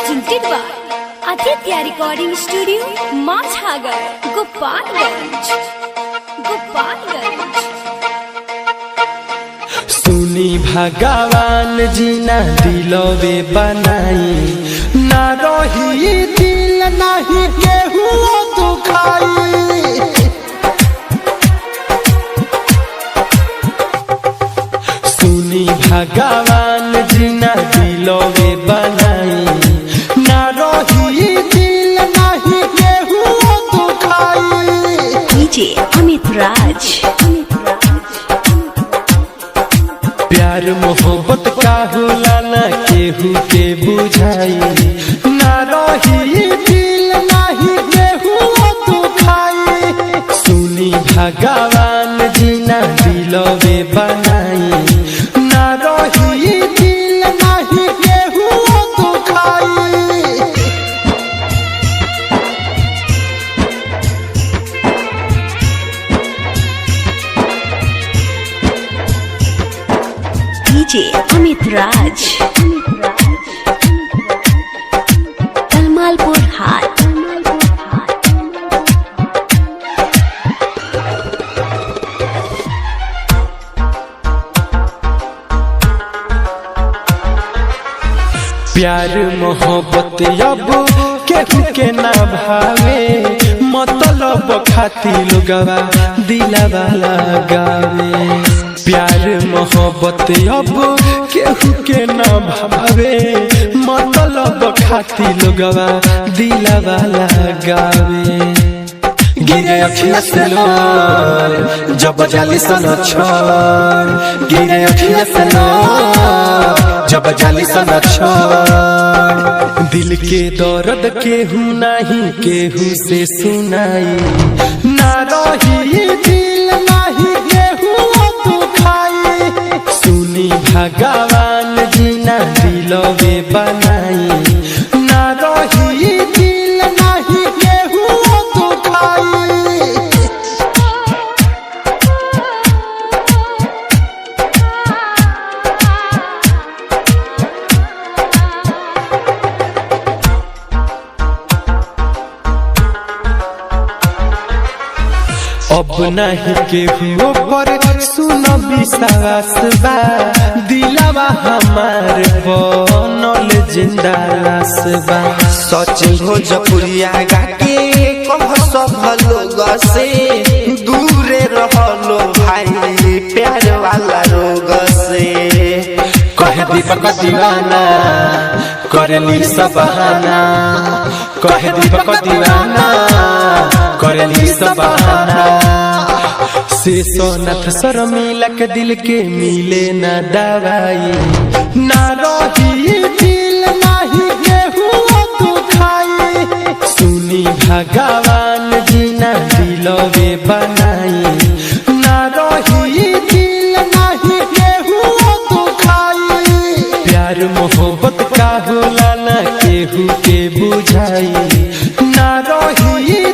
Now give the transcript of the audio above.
presented by Aditya Recording Studio, Machhagar, Gopalganj. सुनी भगवान जी ना दिलवे बनाई, ना रही दिल नहीं केहू दुखाई। सुनी भगवान जी ना दिलवे बनाई, ना रही दिल नहीं केहू दुखाई। DJ Amit Raj. प्यार मोहब्बत का होला ना केहू के बुझाई, ना रही दिल नहीं केहू दुखाई। सुनी भगवान जी ना दिलवे बनाई, ना रही दिल नहीं केहू दुखाई। DJ Amit Raj. Talmalpur Hat. प्यार मोहब्बत अब केहू के ना भावे, मतलब खाती लोगवा दिलवा लगावे। प्यार मोहब्बत अब केहू के ना भावे, मतलब खाती लोगवा दिलवा लगावे। गिरे अखिया से लोर जब जाली सन छोड़, गिरे अखिया से लोर जब जाली सन छोड़। दिल के दर्द केहू नहीं केहू से सुनाई, ना रही दिल नहीं केहू दुखाई। सुनी भगवान जी ना दिलवे बनाई, ना रही दिल नहीं केहू दुखाई। अब नहीं केहू पर सुन विश्वास बा, दिलवा हमार बनल जिंदा लाश बा। सच भोजपुरिया गाके कह सब लोग से दूरे रहलो भाई, प्यार वाला रोग से। कहे दीपक दीवाना करेली सब बहाना, कहे दीपक दीवाना करेली सब बहाना। से सोनत सर मिलक दिल के मिले ना दवाई, ना रही दिल नहीं केहू दुखाई। सुनी भगवान जी ना दिलवे बनाई, ना रही दिल नहीं केहू दुखाई। प्यार मोहब्बत का होला ना केहू के बुझाई, ना रही